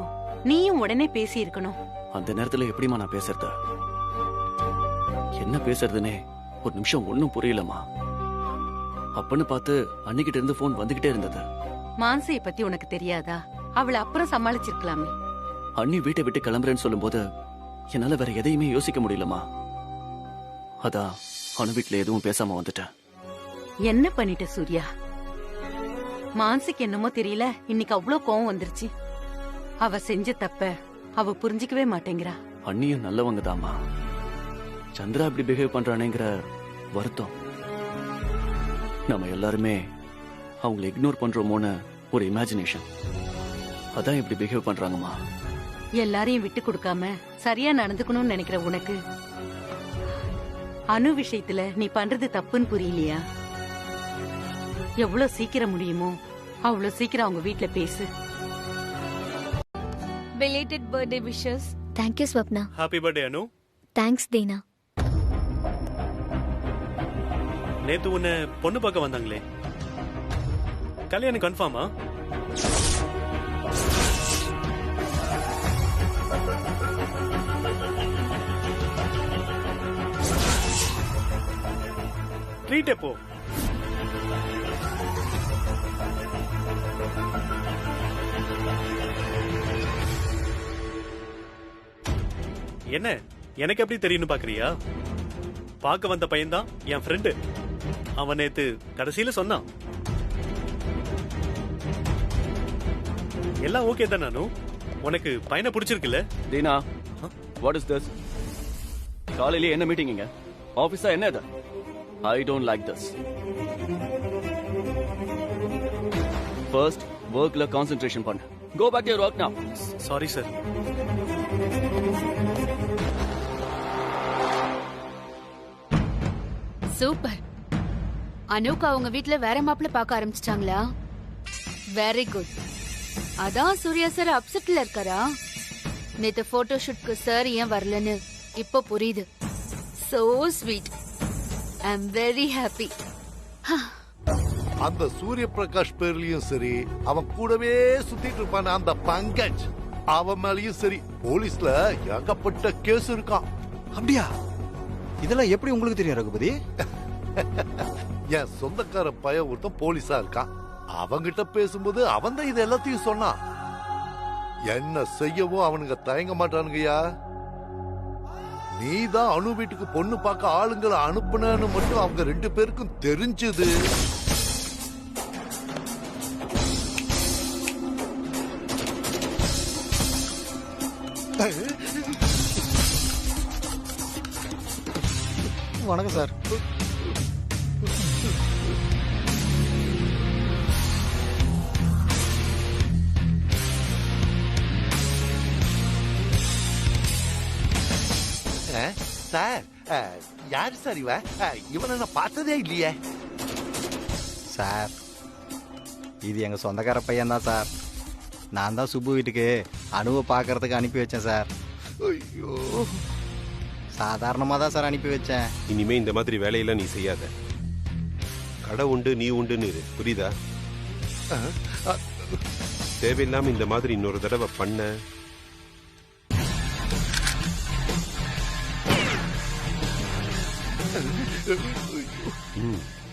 நீயும் உடனே பேசி இருக்கணும். அந்த நேரத்துல எப்படிமா நான் பேசுறது? என்ன பேசுறதுனே ஒரு நிமிஷம் ஒண்ணும் புரியலம்மா. அப்பன்னு பார்த்து அன்னிக்கிட்ட இருந்து போன் வந்துகிட்டே இருந்தது. மான்சியை பத்தி உனக்கு தெரியாதா? அவளை அப்புறம் சமாளிச்சிருக்கலாமே. அண்ணி வீட்டை விட்டு கிளம்புறேன்னு சொல்லும்போது என்னால வேற எதையுமே யோசிக்க முடியலமா. அதான் அனு வீட்டுல எதுவும் பேசாம வந்துட்டேன். என்ன பண்ணிட்ட சூர்யா? மான்சிக்கு என்னமோ தெரியல, இன்னைக்கு அவ்வளவு கோவம் வந்துருச்சு. அவ செஞ்ச தப்ப அவ புரிஞ்சிக்கவே மாட்டேங்கிறா. அண்ணியும் நல்லவங்க தாமா. சந்திரா இப்படி பிஹேவ் பண்றானேங்கிற வருத்தம். நம்ம எல்லாருமே அவங்களை இக்னோர் பண்றோமோன்னு ஒரு இமேஜினேஷன். அதான் இப்படி பிஹேவ் பண்றாங்கம்மா. எல்லாரையும் விட்டு கொடுக்காம சரியா நடந்துக்கணும்னு நினைக்கிற உனக்கு அனு விஷயத்துல நீ பண்றது தப்புன்னு புரியலையா? எவ்வளவு சீக்கிரம் முடியுமோ அவ்வளவு சீக்கிரம் அவங்க வீட்ல பேசு. belated birthday wishes. Thank you Swapna. Happy birthday Anu. Thanks Dina. நேத்து உன்னை பொண்ணு பார்க்க வந்தாங்களே, கல்யாணம் கன்ஃபார்மா? ட்ரீட் எப்போ? என்ன எனக்கு எப்படி தெரியும்னு பாக்குறியா? பார்க்க வந்த பையன்தான் என் ஃப்ரெண்டு. அவன் நேத்து கடைசியில சொன்னான். எல்லாம் ஓகே தான் நானு. உனக்கு பையனை பிடிச்சிருக்குல்ல? Deena, what is this? காலையில என்ன மீட்டிங்க? ஆபீஸா என்ன இது? I don't like this. First, workல concentration பண்ணு. Go back to your work now. Sorry sir. Super. அனுக்கு அவங்க வீட்ல வேற மாப்பிள்ள பார்க்க ஆரம்பிச்சிட்டாங்களா? Very good. அதான் சூர்யா சார் அப்செட்ல இருக்காரா? நேத்து போட்டோ ஷூட்க்கு சார் ஏன் வரலன்னு இப்போ புரியுது. So sweet. I'm very happy. அந்த சூரிய பிரகாஷ் பேர்லயும் சரி, அவன் கூடவே சுத்திட்டு இருப்பான அந்த பங்கஜ், அவன் மேலயும் சரி, போலீஸ்ல ஏகப்பட்ட கேஸ் இருக்கான். அப்படியா? இதெல்லாம் எப்படி உங்களுக்கு தெரியும் ரகுபதி? என் சொந்தக்கார பையன் ஒருத்தன் போலீஸா இருக்கான். அவங்கிட்ட பேசும்போது அவன் தான் இது எல்லாத்தையும் சொன்னான். என்ன செய்யவோ அவனுங்க தயங்க மாட்டானுங்கய்யா. நீதான் அனு வீட்டுக்கு பொண்ணு பார்க்க ஆளுங்களை அனுப்புனு மட்டும் அவங்க 2 பேருக்கும் தெரிஞ்சது. வணக்கம் சார். சார் யாரு சார் இவனை நான் பார்த்ததே இல்லையே. சார் இது எங்க சொந்தக்கார பையன் தான் சார். நான் தான் சுப்பு வீட்டுக்கு அணுவை பார்க்கறதுக்கு அனுப்பி வச்சேன் சார். ஐயோ, சாதாரணமாக தான் சார் அனுப்பி வச்சேன். இனிமே இந்த மாதிரி வேலையெல்லாம் நீ செய்யாத. கடை உண்டு நீ உண்டுன்னு இரு, புரியுதா? தேவையில்லாம இந்த மாதிரி இன்னொரு தடவை பண்ண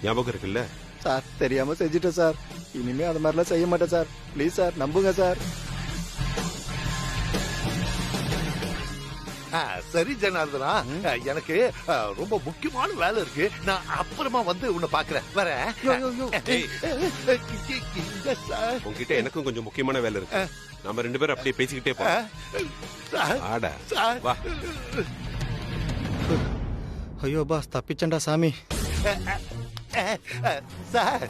ஞாபகம் இருக்குல்ல சார்? தெரியாம செஞ்சுட்டேன் சார். இனிமே அது மாதிரிலாம் செய்ய மாட்டேன் சார். ப்ளீஸ் சார், நம்புங்க சார். சரி ஜனார்தனா, எனக்கு ரொம்ப முக்கியமான வேலை இருக்கு. நான் அப்புறமா வந்து உன்னை பாக்குறேன். வரேன். உங்ககிட்ட எனக்கும் கொஞ்சம் முக்கியமான வேலை இருக்கு. நம்ம 2 பேரும் அப்படியே பேசிக்கிட்டே போறோம். ஆடா வா. ஐயோ பாஸ், தப்பிச்சண்டா சாமி. சார்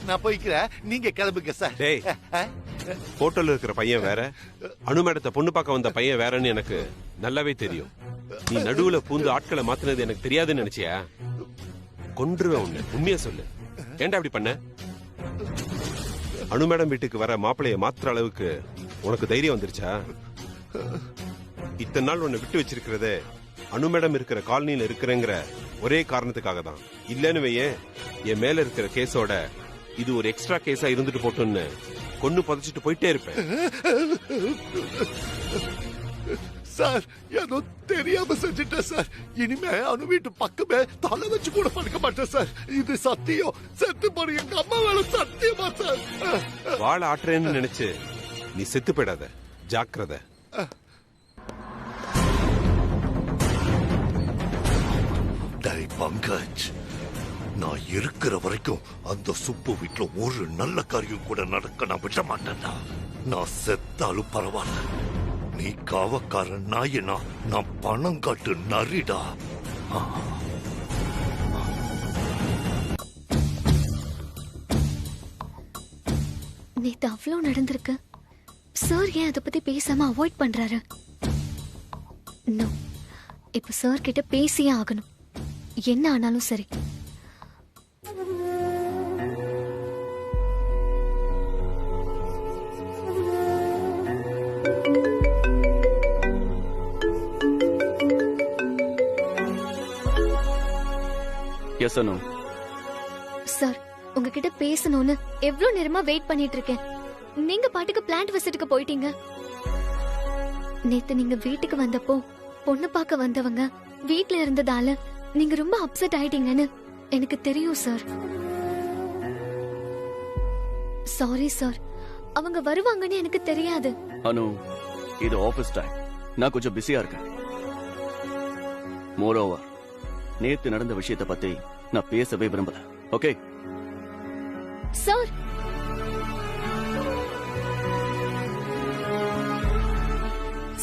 நான் போய்க்கிறேன், நீங்க கிளம்புங்க சார். டேய், போட்டோல இருக்கிற பையன் வேற, அணு மேடத்தை பொண்ணு பார்க்க வந்த பையன் வேறன்னு எனக்கு நல்லாவே தெரியும். நீ நடுவுல பூந்து ஆட்களை மாத்தினது எனக்கு தெரியாதுன்னு நினைச்சியா? கொன்றுவேன் உன்னை. உண்மையா சொல்லு, ஏன்டா அப்படி பண்ண? அணு மேடம் வீட்டுக்கு வர மாப்பிளைய மாத்துற அளவுக்கு உனக்கு தைரியம் வந்துருச்சா? இத்தனை நாள் உன்னை விட்டு வச்சிருக்கிறதே அணு மேடம் இருக்கிற காலனியில இருக்கிறேங்கிற ஒரே காரணத்துக்காக தான். இல்லன்னு வையே, என் மேல இருக்கிற கேஸோட இது ஒரு எக்ஸ்ட்ரா கேஸா இருந்துட்டு போட்டோன்னு கொன்னு புதைச்சிட்டு போயிட்டே இருப்பேன். சார் ஏதோ தெரியாம செஞ்சுட்டேன் சார். இனிமே அணு வீட்டு பக்கமே தலை வச்சு கூட படுக்க மாட்டேன் சார். இது சத்தியம். செத்து போற எங்க அம்மா வேலை சத்தியமா சார். வாழ ஆட்டுறேன்னு நினைச்சு நீ செத்து போயிடாத, ஜாக்கிரதை. டேய் பங்கஜ், நான் இருக்கிற வரைக்கும் அந்த சுப்பு வீட்டுல ஒரு நல்ல காரியம் கூட நடக்க நான் விட மாட்டேன்டா. நான் செத்தாலும் பரவாயில்ல. நீ காவக்காரன் நாயனா, நான் பணம் காட்டு நரிடா. நேத்து அவ்வளோ நடந்திருக்கு. சார் ஏன் அதை பத்தி பேசாம அவாய்ட் பண்றாரு? நோ, இப்ப சார் கிட்ட பேசியே ஆகணும். என்ன ஆனாலும் சரி. எஸ் அனு. சார், உங்ககிட்ட பேசணும்னு எவ்வளவு நேரமா வெயிட் பண்ணிட்டு இருக்கேன். நீங்க பாட்டுக்கு பிளான்ட் விசிட்டுக்கு போயிட்டீங்க. நேத்து நீங்க வீட்டுக்கு வந்தப்போ பொண்ணு பார்க்க வந்தவங்க வீட்ல இருந்ததால நீங்க ரொம்ப அப்செட் ஆயிட்டீங்கன்னு எனக்கு தெரியும் சார். சாரி சார், அவங்க வருவாங்கன்னு எனக்கு தெரியாது. அனு, இது ஆபீஸ் டைம். நான் கொஞ்சம் பிஸியா இருக்கேன். மோரோவர், நேத்து நடந்த விஷயத்தை பத்தி நான் பேசவே விரும்பல. Okay sir?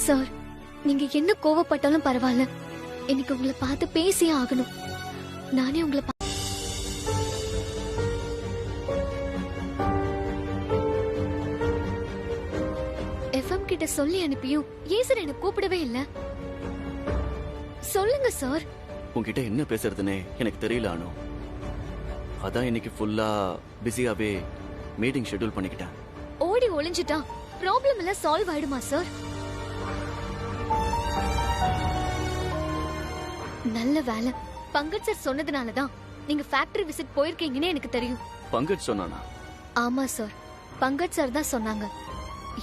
சார், நீங்க என்ன கோவப்பட்டாலும் பரவாயில்ல, எனக்கு உங்களை பார்த்து பேசியே ஆகணும். நானே உங்களை எஃப்எம் கிட்ட சொல்லி அனுப்பியும் ஏன் சார் என்ன கூப்பிடவே இல்ல? சொல்லுங்க சார். உன்கிட்ட என்ன பேசுறதுன்னே எனக்கு தெரியல அனு. அதான் இன்னைக்கு ஃபுல்லா பிஸியாவே மீட்டிங் ஷெட்யூல் பண்ணிக்கிட்டேன். ஓடி ஒளிஞ்சிட்டா ப்ராப்ளம் எல்லாம் சால்வ் ஆயிடுமா சார்? நல்ல வேலை, பங்கஜ் சார் சொன்னதுனாலதான் நீங்க ஃபேக்டரி விசிட் போயிருக்கீங்கன்னு எனக்கு தெரியும். பங்கஜ் சொன்னானா? ஆமா சார், பங்கஜ் சார் தான் சொன்னாங்க.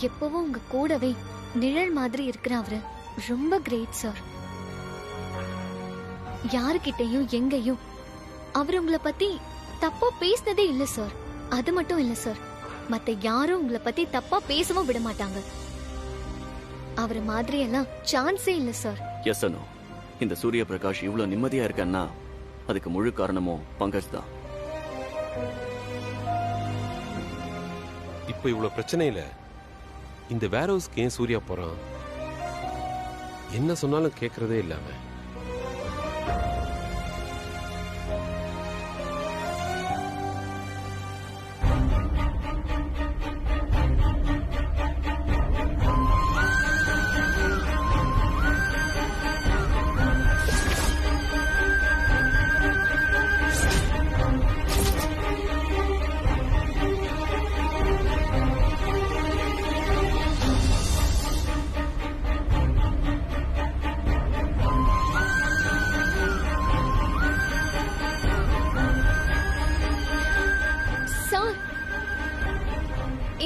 எப்பவும் உங்க கூடவே நிழல் மாதிரி இருக்கிற அவரு ரொம்ப கிரேட் சார். யாருக்கிட்டையும் எங்கேயும் அவர் உங்களை பத்தி தப்பா பேசினதே இல்ல சார். அது மட்டும் இல்ல சார், மத்த யாரும் உங்களை பத்தி தப்பா பேசவும் விட மாட்டாங்க. அவரை மாதிரி எல்லாம் சான்ஸே இல்ல சார். எஸ் அனு, இந்த சூரிய பிரகாஷ் இவ்வளவு நிம்மதியா இருக்கன்னா அதுக்கு முழு காரணமும் பங்கஜ் தான். இப்ப இவ்வளவு பிரச்சனை இல்ல. இந்த வேர் ஹவுஸ்க்கு ஏன் சூர்யா போறான்? என்ன சொன்னாலும் கேக்குறதே இல்லாம.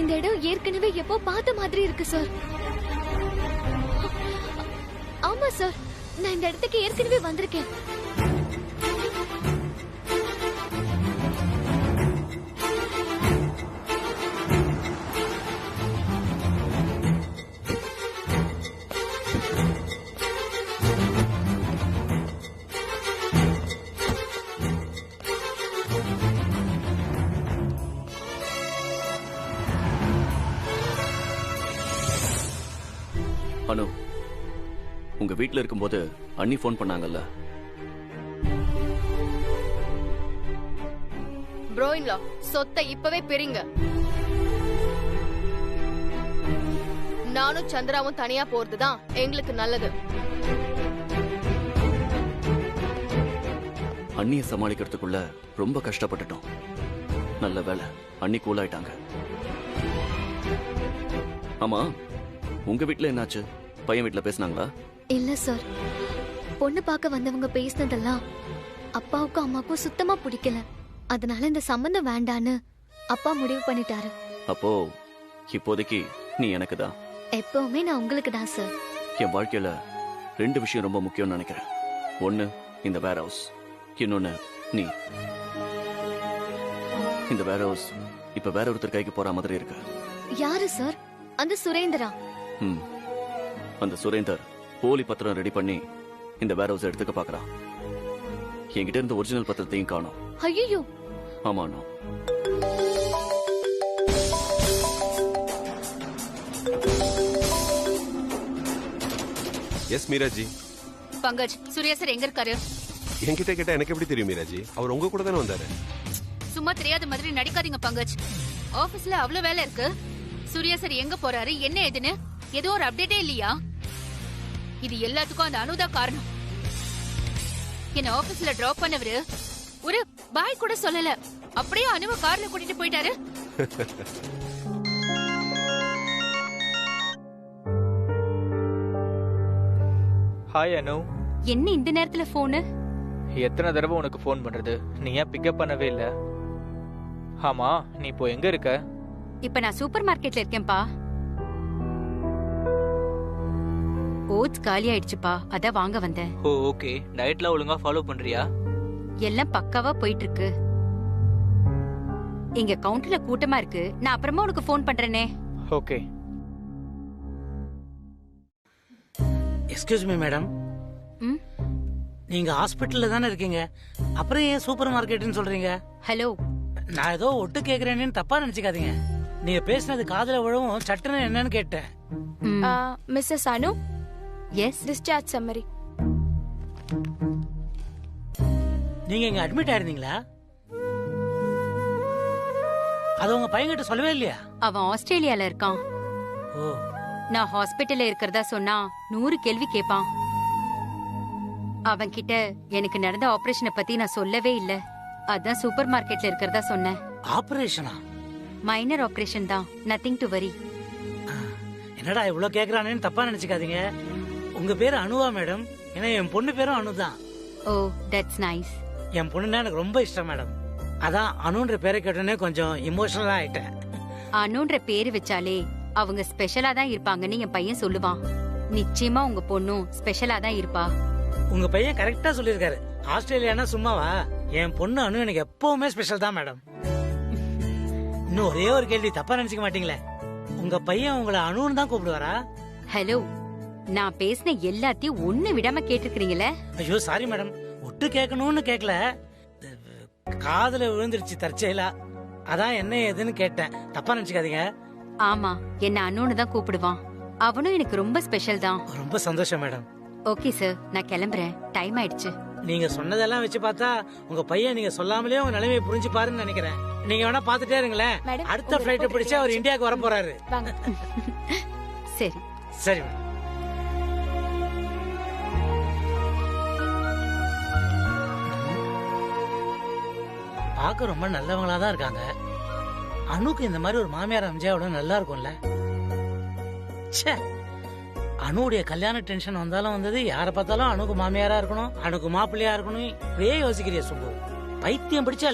இந்த இடம் ஏற்கனவே எப்போ பார்த்த மாதிரி இருக்கு சார். ஆமா சார், நான் இந்த இடத்துக்கு ஏற்கனவே வந்திருக்கேன். அனு, உங்க வீட்ல இருக்கும்போது அண்ணி போன் பண்ணாங்கல்ல? ப்ரோயின்லா, சொத்தை இப்பவே பிரிங்க. நானும் சந்திராவும் தனியா போறதுதான் எங்களுக்கு நல்லது. அண்ணியை சமாளிக்கிறதுக்குள்ள ரொம்ப கஷ்டப்பட்டுட்டோம். நல்ல வேலை, அண்ணி கூல் ஆயிட்டாங்க. ஆமா, உங்க வீட்ல என்னாச்சு? பையன் வீட்ல பேசினாங்களா? இல்ல சார், பொண்ணு பார்க்க வந்தவங்க பேசினதெல்லாம் அப்பாவுக்கும் அம்மாவுக்கும் சுத்தமா பிடிக்கல. அதனால இந்த சம்பந்தம் வேண்டான்னு அப்பா முடிவு பண்ணிட்டாரு. அப்போ இப்போதைக்கு நீ எனக்கு தான். எப்பவுமே நான் உங்களுக்கு தான் சார். என் வாழ்க்கையில 2 விஷயம் ரொம்ப முக்கியம்னு நினைக்கிறேன். ஒன்னு இந்த வேர் ஹவுஸ், இன்னொன்னு நீ. இந்த வேர் ஹவுஸ் இப்ப வேற ஒருத்தர் கைக்கு போற மாதிரி இருக்கு. யாரு சார்? அந்த சுரேந்திரா? அந்த சுரேந்தர் போலி பத்திரம் ரெடி பண்ணி இந்த வேர் ஹவுஸ் எடுத்துக்க பாக்குறான். என்கிட்ட இருந்த ஒரிஜினல் பத்திரத்தையும் காணோம். ஐயோ! ஆமா அண்ணா. எஸ் மீராஜி. பங்கஜ், சூர்யா சார் எங்க இருக்காரு? என்கிட்ட கேட்டா எனக்கு எப்படி தெரியும் மீராஜி? அவர் உங்க கூட தானே வந்தாரு. சும்மா தெரியாத மாதிரி நடிக்காதீங்க பங்கஜ். ஆபீஸ்ல அவ்வளவு வேலை இருக்கு. சூர்யா சார் எங்க போறாரு, என்ன ஏதுன்னு ஏதோ ஒரு அப்டேட்டே இல்லையா? இது எல்லாத்துக்கும் அந்த அனுதா காரணம். என்ன ஆபீஸ்ல டிராப் பண்ணவரு ஒரு பாய் கூட சொல்லல, அப்படியே அனுவ கார்ல கூட்டிட்டு போயிட்டாரு. ஹாய் அனு. என்ன இந்த நேரத்துல போனு? எத்தனை தடவை உனக்கு ஃபோன் பண்றது, நீ ஏன் பிக்கப் பண்ணவே இல்ல? ஆமா, நீ இப்போ எங்க இருக்க? இப்ப நான் சூப்பர் மார்க்கெட்ல இருக்கேன்பா. ஓட்ஸ் காலி ஆயிடுச்சுப்பா, அத வாங்க வந்தேன். ஓ ஓகே. டயட்ல ஒழுங்கா ஃபாலோ பண்றியா? எல்லாம் பக்காவா போயிட்டு இருக்கு. இங்க கவுண்டர்ல கூட்டமா இருக்கு, நான் அப்புறமா உனக்கு ஃபோன் பண்றேனே. ஓகே. எக்ஸ்கியூஸ் மீ மேடம், நீங்க ஹாஸ்பிட்டல்ல தானே இருக்கீங்க, அப்புறம் ஏன் சூப்பர் மார்க்கெட்னு சொல்றீங்க? ஹலோ, நான் ஏதோ ஒட்டு கேக்குறேன்னு தப்பா நினைச்சுக்காதீங்க. நீங்க பேசினது காதுல விழவும் சட்டுன்னு என்னன்னு கேட்டேன். மிஸ்ஸஸ் அனு, எஸ், டிஸ்சார்ஜ் சம்மரி. நீங்க இங்க அட்மிட் ஆயிருந்தீங்களா? அது உங்க பையன்கிட்ட சொல்லவே இல்லையா? அவன் ஆஸ்திரேலியால இருக்கான். ஓ. நான் ஹாஸ்பிட்டல்ல இருக்கிறதா சொன்னா 100 கேள்வி கேட்பான். அவன் கிட்ட எனக்கு நடந்த ஆபரேஷனை பத்தி நான் சொல்லவே இல்ல. அதான் சூப்பர் மார்க்கெட்ல இருக்கிறதா சொன்னேன். ஆபரேஷனா? மைனர் ஆபரேஷன் தான், நத்திங் டு வரி. என்னடா இவ்வளவு கேக்குறானேன்னு தப்பா நினைச்சுக்காதீங்க. உங்க பேரு அனுவா மேடம்? ஏன்னா என் பொண்ணு பேரும் அனுதான். ஓ, தட்ஸ் நைஸ். என் பொண்ணுன்னா எனக்கு ரொம்ப இஷ்டம் மேடம். அதான் அனுன்ற பேரை கேட்டோன்னே கொஞ்சம் இமோஷனலா ஆயிட்டேன். அனுன்ற பேரு வச்சாலே அவங்க ஸ்பெஷலா தான் இருப்பாங்கன்னு என் பையன் சொல்லுவான். நிச்சயமா உங்க பொண்ணும் ஸ்பெஷலா தான் இருப்பா. உங்க பையன் கரெக்டா சொல்லிருக்காரு. ஆஸ்திரேலியானா சும்மாவா? என் பொண்ணு அனு எனக்கு எப்பவுமே ஸ்பெஷல் தான் மேடம். இன்னும் ஒரே ஒரு கேள்வி, தப்பா நினைச்சுக்க மாட்டீங்களே? உங்க பையன் உங்களை அனுன்னு தான் கூப்பிடுவாரா? ஹலோ, நான் பேசின எல்லாத்தையும் ஒண்ணு விடாம கேட்டுக்கிறீங்களே. ஐயோ சாரி மேடம், ஒட்டு கேட்கணும்னு கேட்கல, காதுல விழுந்துருச்சு தற்செயலா. அதான் என்ன ஏதுன்னு கேட்டேன், தப்பா நினைச்சுக்காதீங்க. ஆமா, என்ன அனுன்னு தான் கூப்பிடுவான். அவனும் எனக்கு ரொம்ப ஸ்பெஷல் தான். ரொம்ப சந்தோஷம் மேடம். ஓகே சார், நான் கிளம்புறேன், டைம் ஆயிடுச்சு. நீங்க சொன்னதெல்லாம் வச்சு பார்த்தா உங்க பையன் நீங்க சொல்லாமலே உங்க நிலைமையை புரிஞ்சு பாருன்னு நினைக்கிறேன். நீங்க வேணா பாத்துட்டே இருங்களேன். அடுத்த பிளைட் பிடிச்சு அவர் இந்தியாவுக்கு வர போறாரு. சரி சரி மேடம். பார்க்க ரொம்ப நல்லவங்களா தான் இருக்காங்க. அனுக்கு இந்த மாதிரி ஒரு மாமியார் அமைஞ்சா நல்லா இருக்கும்ல. ச்சே, அனுடைய கல்யாண டென்ஷன் வந்தாலும் வந்தது, யாரை பார்த்தாலும் அனுக்கு மாமியாரா இருக்கணும், அனுக்கு மாப்பிள்ளையா இருக்கணும், இப்படியே யோசிக்கிறிய சுப்பு. பைத்தியம் பிடிச்சா